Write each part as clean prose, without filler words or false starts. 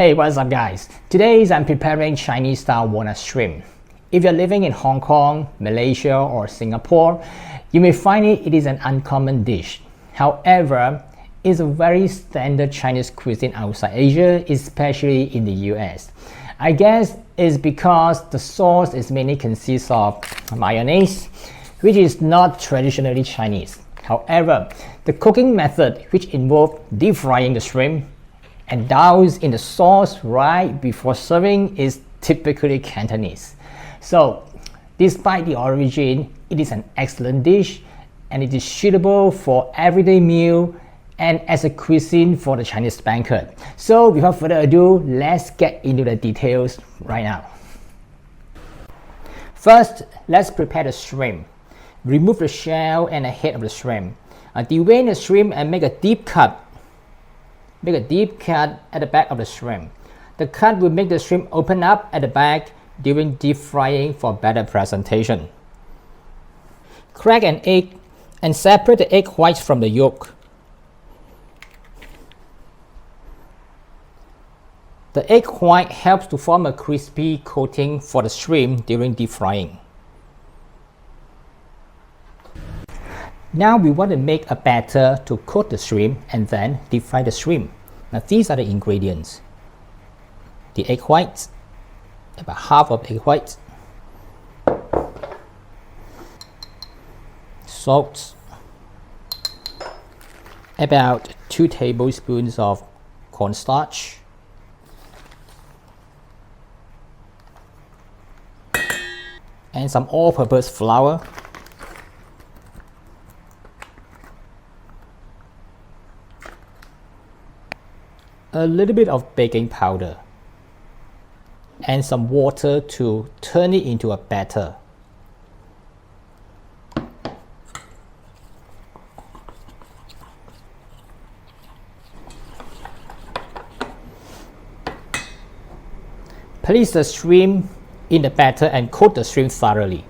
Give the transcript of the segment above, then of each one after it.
Hey, what's up guys? Today I'm preparing Chinese style walnut shrimp. If you're living in Hong Kong, Malaysia or Singapore, you may find it is an uncommon dish. However, it's a very standard Chinese cuisine outside Asia, especially in the US. I guess it's because the sauce is mainly consists of mayonnaise, which is not traditionally Chinese. However, the cooking method, which involves deep frying the shrimp and douse in the sauce right before serving, is typically Cantonese. So, despite the origin, it is an excellent dish and it is suitable for everyday meal and as a cuisine for the Chinese banquet. So, without further ado, let's get into the details right now. First, let's prepare the shrimp. Remove the shell and the head of the shrimp. Devein the shrimp and make a deep cut. Make a deep cut at the back of the shrimp. The cut will make the shrimp open up at the back during deep frying for better presentation. Crack an egg and separate the egg whites from the yolk. The egg white helps to form a crispy coating for the shrimp during deep frying. Now we want to make a batter to coat the shrimp and then deep fry the shrimp. Now these are the ingredients. The egg whites, about half of egg whites. Salt, about 2 tablespoons of cornstarch. And some all-purpose flour. A little bit of baking powder and some water to turn it into a batter. Place the shrimp in the batter and coat the shrimp thoroughly.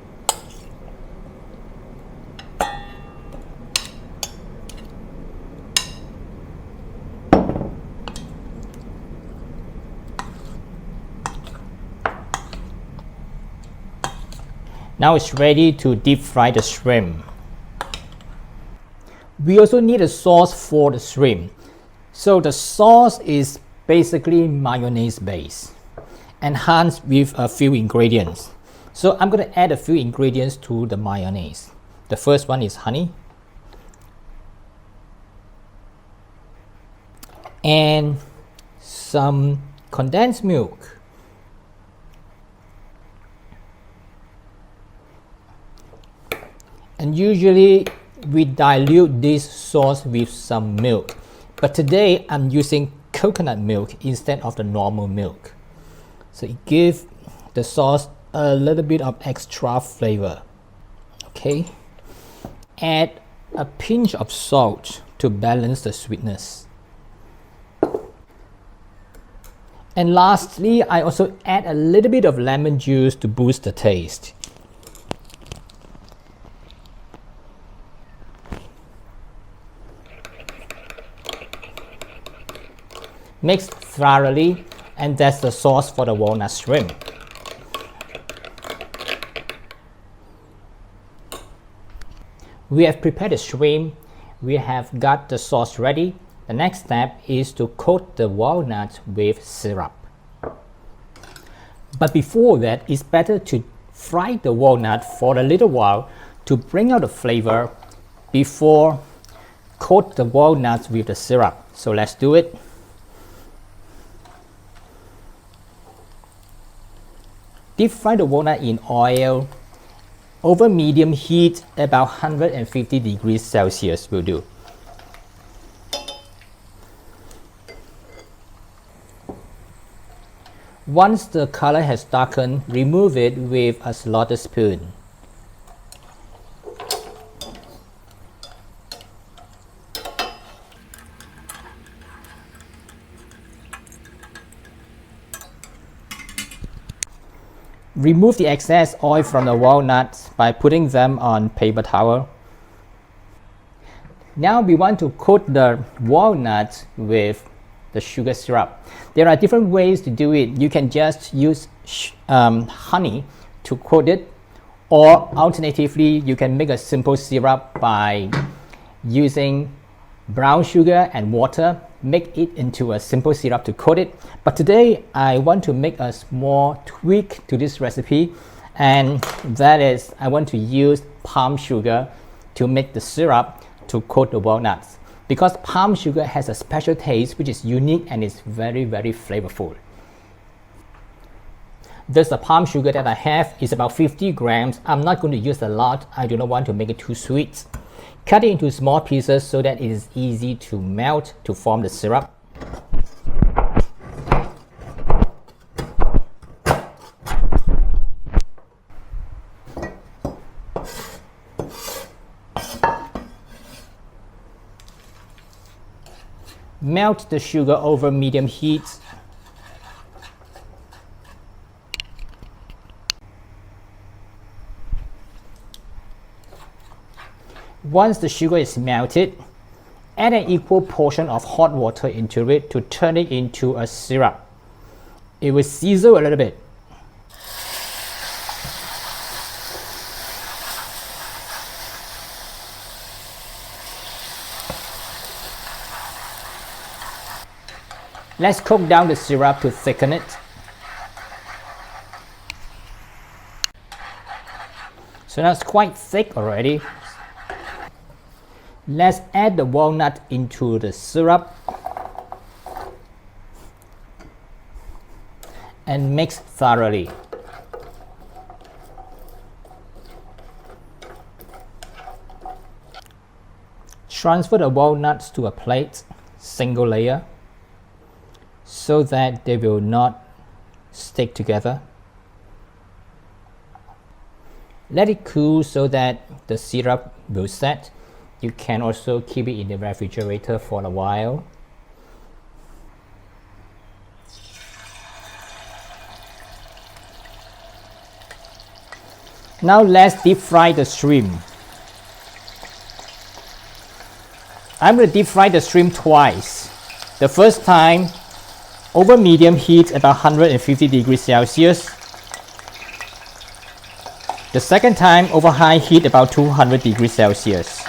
Now it's ready to deep fry the shrimp. We also need a sauce for the shrimp. So the sauce is basically mayonnaise-based, enhanced with a few ingredients. So I'm going to add a few ingredients to the mayonnaise. The first one is honey. And some condensed milk. And usually we dilute this sauce with some milk, but today I'm using coconut milk instead of the normal milk. So it gives the sauce a little bit of extra flavor. Okay, add a pinch of salt to balance the sweetness. And lastly, I also add a little bit of lemon juice to boost the taste. Mix thoroughly, and that's the sauce for the walnut shrimp. We have prepared the shrimp. We have got the sauce ready. The next step is to coat the walnuts with syrup. But before that, it's better to fry the walnut for a little while to bring out the flavor before coat the walnuts with the syrup. So let's do it. Deep fry the walnut in oil over medium heat, about 150 degrees Celsius will do. Once the color has darkened, remove it with a slaughter spoon. Remove the excess oil from the walnuts by putting them on paper towel. Now we want to coat the walnuts with the sugar syrup. There are different ways to do it. You can just use honey to coat it, or alternatively, you can make a simple syrup by using brown sugar and water, make it into a simple syrup to coat it. But today I want to make a small tweak to this recipe, and that is I want to use palm sugar to make the syrup to coat the walnuts, because palm sugar has a special taste which is unique and is very flavorful. The palm sugar that I have is about 50 grams. I'm not going to use a lot. I do not want to make it too sweet. Cut it into small pieces so that it is easy to melt to form the syrup. Melt the sugar over medium heat. Once the sugar is melted, add an equal portion of hot water into it to turn it into a syrup. It will sizzle a little bit. Let's cook down the syrup to thicken it. So now it's quite thick already. Let's add the walnut into the syrup and mix thoroughly. Transfer the walnuts to a plate, single layer, so that they will not stick together. Let it cool so that the syrup will set. You can also keep it in the refrigerator for a while. Now let's deep fry the shrimp. I'm going to deep fry the shrimp twice. The first time over medium heat about 150 degrees Celsius. The second time over high heat about 200 degrees Celsius.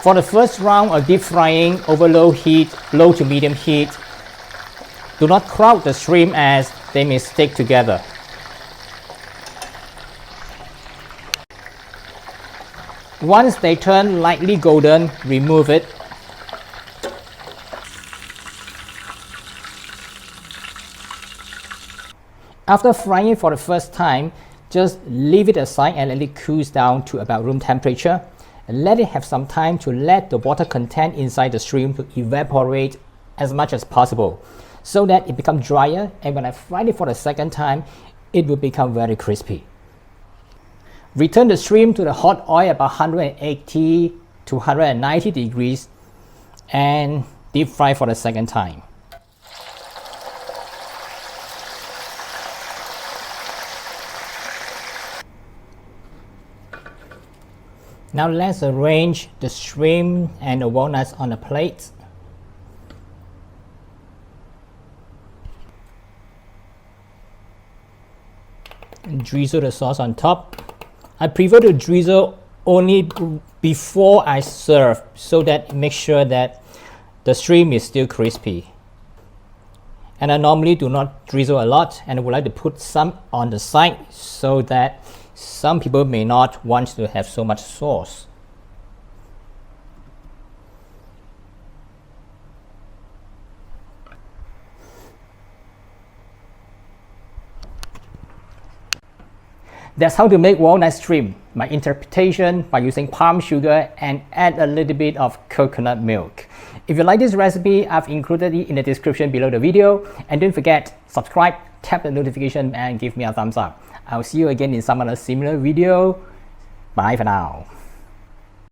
For the first round of deep frying over low to medium heat, do not crowd the shrimp as they may stick together. Once they turn lightly golden, remove it. After frying for the first time, just leave it aside and let it cool down to about room temperature. And let it have some time to let the water content inside the shrimp to evaporate as much as possible, so that it becomes drier, and when I fry it for the second time, it will become very crispy. Return the shrimp to the hot oil about 180 to 190 degrees and deep fry for the second time. Now let's arrange the shrimp and the walnuts on a plate. And drizzle the sauce on top. I prefer to drizzle only before I serve, so that it makes sure that the shrimp is still crispy. And I normally do not drizzle a lot, and I would like to put some on the side so that some people may not want to have so much sauce. That's how to make walnut shrimp. My interpretation by using palm sugar and add a little bit of coconut milk. If you like this recipe, I've included it in the description below the video. And don't forget, subscribe, tap the notification and give me a thumbs up. I'll see you again in some other similar video. Bye for now.